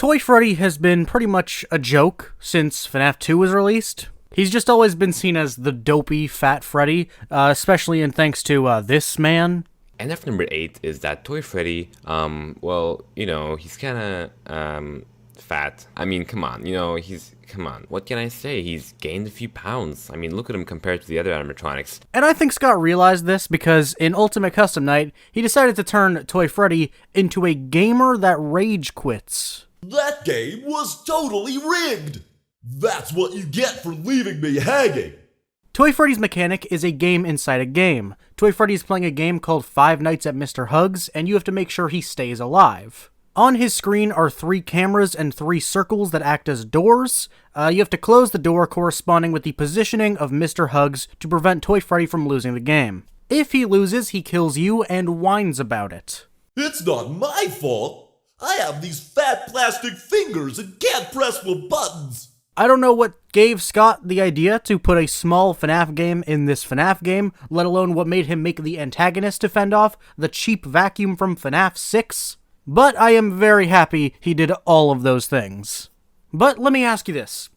Toy Freddy has been pretty much a joke since FNAF 2 was released. He's just always been seen as the dopey, fat Freddy, especially in thanks to this man. And F number 8 is that Toy Freddy, well, you know, he's kind of, fat. I mean, come on, you know, come on, what can I say? He's gained a few pounds. I mean, look at him compared to the other animatronics. And I think Scott realized this because in Ultimate Custom Night, he decided to turn Toy Freddy into a gamer that rage quits. That game was totally rigged! That's what you get for leaving me hanging! Toy Freddy's mechanic is a game inside a game. Toy Freddy is playing a game called Five Nights at Mr. Hugs, and you have to make sure he stays alive. On his screen are 3 cameras and 3 circles that act as doors. You have to close the door corresponding with the positioning of Mr. Hugs to prevent Toy Freddy from losing the game. If he loses, he kills you and whines about it. It's not my fault! I have these fat plastic fingers and can't press the buttons! I don't know what gave Scott the idea to put a small FNAF game in this FNAF game, let alone what made him make the antagonist to fend off the cheap vacuum from FNAF 6. But I am very happy he did all of those things. But let me ask you this.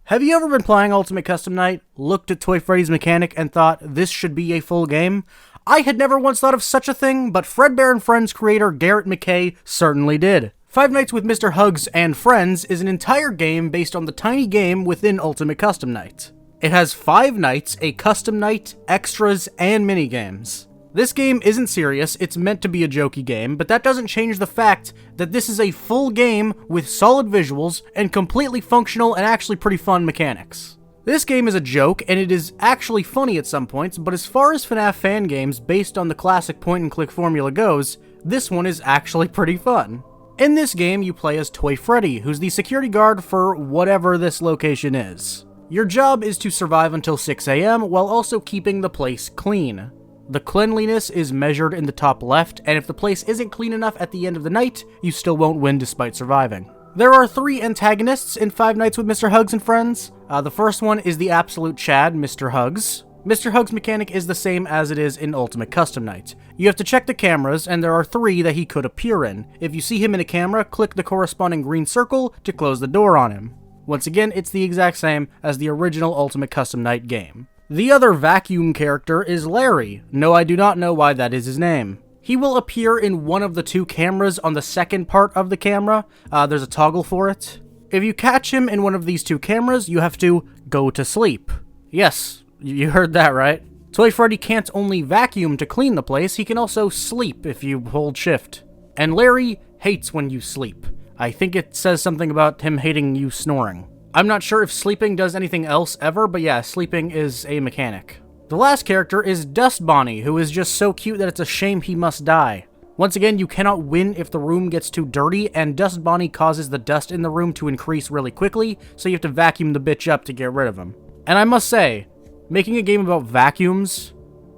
Have you ever been playing Ultimate Custom Night, looked at Toy Freddy's mechanic, and thought this should be a full game? I had never once thought of such a thing, but Fredbear and Friends creator Garrett McKay certainly did. Five Nights with Mr. Hugs and Friends is an entire game based on the tiny game within Ultimate Custom Night. It has 5 nights, a custom night, extras, and minigames. This game isn't serious, it's meant to be a jokey game, but that doesn't change the fact that this is a full game with solid visuals and completely functional and actually pretty fun mechanics. This game is a joke, and it is actually funny at some points, but as far as FNAF fan games based on the classic point-and-click formula goes, this one is actually pretty fun. In this game, you play as Toy Freddy, who's the security guard for whatever this location is. Your job is to survive until 6 AM while also keeping the place clean. The cleanliness is measured in the top left, and if the place isn't clean enough at the end of the night, you still won't win despite surviving. There are 3 antagonists in Five Nights with Mr. Hugs and Friends. The first one is the absolute Chad, Mr. Hugs. Mr. Hugs' mechanic is the same as it is in Ultimate Custom Night. You have to check the cameras, and there are 3 that he could appear in. If you see him in a camera, click the corresponding green circle to close the door on him. Once again, it's the exact same as the original Ultimate Custom Night game. The other vacuum character is Larry. No, I do not know why that is his name. He will appear in one of the 2 cameras on the second part of the camera. There's a toggle for it. If you catch him in one of these 2 cameras, you have to go to sleep. Yes, you heard that right. Toy Freddy can't only vacuum to clean the place, he can also sleep if you hold shift. And Larry hates when you sleep. I think it says something about him hating you snoring. I'm not sure if sleeping does anything else ever, but yeah, sleeping is a mechanic. The last character is Dust Bonnie, who is just so cute that it's a shame he must die. Once again, you cannot win if the room gets too dirty, and Dust Bonnie causes the dust in the room to increase really quickly, so you have to vacuum the bitch up to get rid of him. And I must say, making a game about vacuums,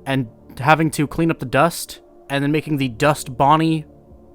and having to clean up the dust, and then making the Dust Bonnie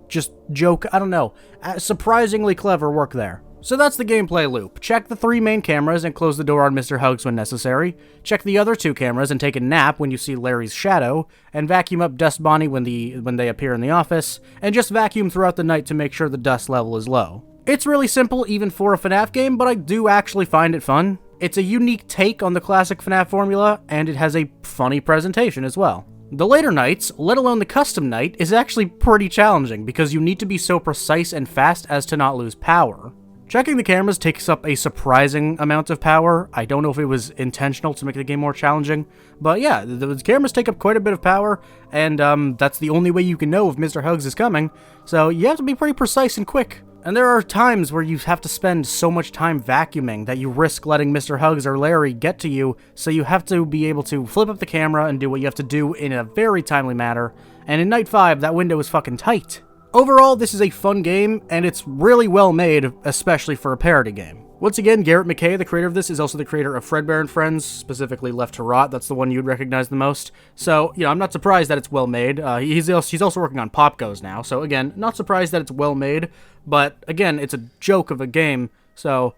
just joke, I don't know, surprisingly clever work there. So that's the gameplay loop. Check the 3 main cameras and close the door on Mr. Hugs when necessary. Check the other 2 cameras and take a nap when you see Larry's shadow, and vacuum up Dust Bonnie when they appear in the office, and just vacuum throughout the night to make sure the dust level is low. It's really simple even for a FNAF game, but I do actually find it fun. It's a unique take on the classic FNAF formula, and it has a funny presentation as well. The later nights, let alone the custom night, is actually pretty challenging because you need to be so precise and fast as to not lose power. Checking the cameras takes up a surprising amount of power. I don't know if it was intentional to make the game more challenging, but yeah, the cameras take up quite a bit of power, and that's the only way you can know if Mr. Hugs is coming, so you have to be pretty precise and quick. And there are times where you have to spend so much time vacuuming that you risk letting Mr. Hugs or Larry get to you, so you have to be able to flip up the camera and do what you have to do in a very timely manner, and in Night 5, that window is fucking tight. Overall, this is a fun game, and it's really well made, especially for a parody game. Once again, Garrett McKay, the creator of this, is also the creator of Fredbear and Friends, specifically Left to Rot. That's the one you'd recognize the most. So, you know, I'm not surprised that it's well made. He's also working on Pop Goes now, so again, not surprised that it's well made, but again, it's a joke of a game, so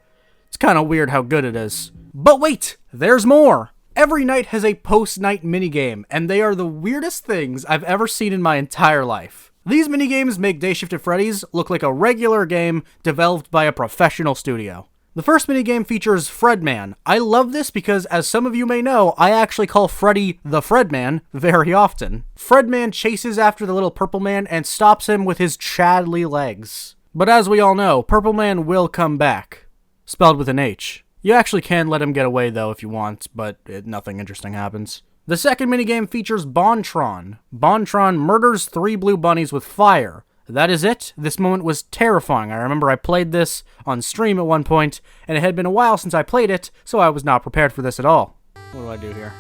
it's kind of weird how good it is. But wait, there's more! Every night has a post-night minigame, and they are the weirdest things I've ever seen in my entire life. These minigames make Day Shift at Freddy's look like a regular game developed by a professional studio. The first minigame features Fredman. I love this because, as some of you may know, I actually call Freddy the Fredman very often. Fredman chases after the little purple man and stops him with his Chadley legs. But as we all know, Purple Man will come back. Spelled with an H. You actually can let him get away though if you want, but nothing interesting happens. The second minigame features Bontron. Bontron murders 3 blue bunnies with fire. That is it. This moment was terrifying. I remember I played this on stream at one point, and it had been a while since I played it, so I was not prepared for this at all. What do I do here?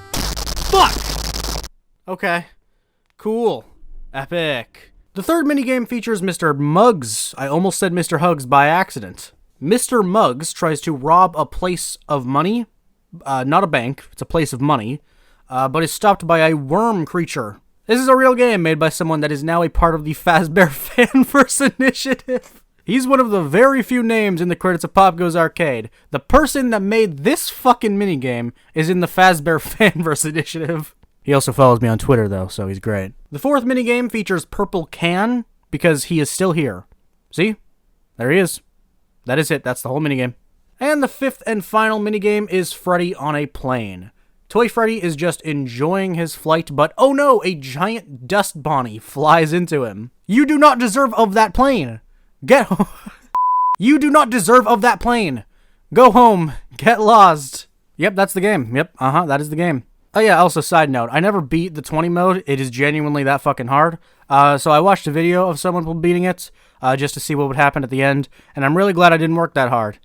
Fuck! Okay. Cool. Epic. The third minigame features Mr. Muggs. I almost said Mr. Hugs by accident. Mr. Muggs tries to rob a place of money. Not a bank. It's a place of money. But is stopped by a worm creature. This is a real game made by someone that is now a part of the Fazbear Fanverse Initiative. He's one of the very few names in the credits of Pop Goes Arcade. The person that made this fucking minigame is in the Fazbear Fanverse Initiative. He also follows me on Twitter, though, so he's great. The fourth minigame features Purple Can, because he is still here. See? There he is. That is it. That's the whole minigame. And the fifth and final minigame is Freddy on a plane. Toy Freddy is just enjoying his flight, but oh no, a giant dust bunny flies into him. You do not deserve of that plane. Get home. You do not deserve of that plane. Go home. Get lost. Yep, that's the game. Yep, that is the game. Oh yeah, also side note, I never beat the 20 mode. It is genuinely that fucking hard. So I watched a video of someone beating it, just to see what would happen at the end, and I'm really glad I didn't work that hard,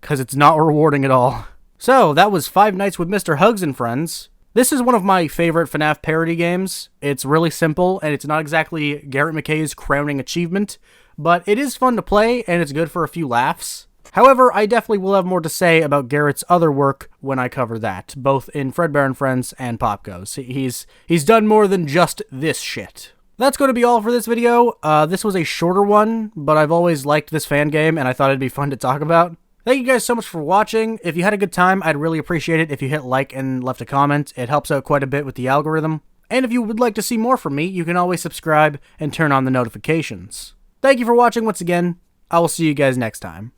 because it's not rewarding at all. So, that was Five Nights with Mr. Hugs and Friends. This is one of my favorite FNAF parody games. It's really simple, and it's not exactly Garrett McKay's crowning achievement, but it is fun to play, and it's good for a few laughs. However, I definitely will have more to say about Garrett's other work when I cover that, both in Fredbear and Friends and Pop Goes. He's done more than just this shit. That's going to be all for this video. This was a shorter one, but I've always liked this fan game, and I thought it'd be fun to talk about. Thank you guys so much for watching. If you had a good time, I'd really appreciate it if you hit like and left a comment. It helps out quite a bit with the algorithm. And if you would like to see more from me, you can always subscribe and turn on the notifications. Thank you for watching once again. I will see you guys next time.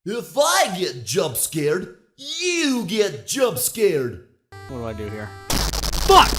If I get jump scared, you get jump scared. What do I do here? Fuck!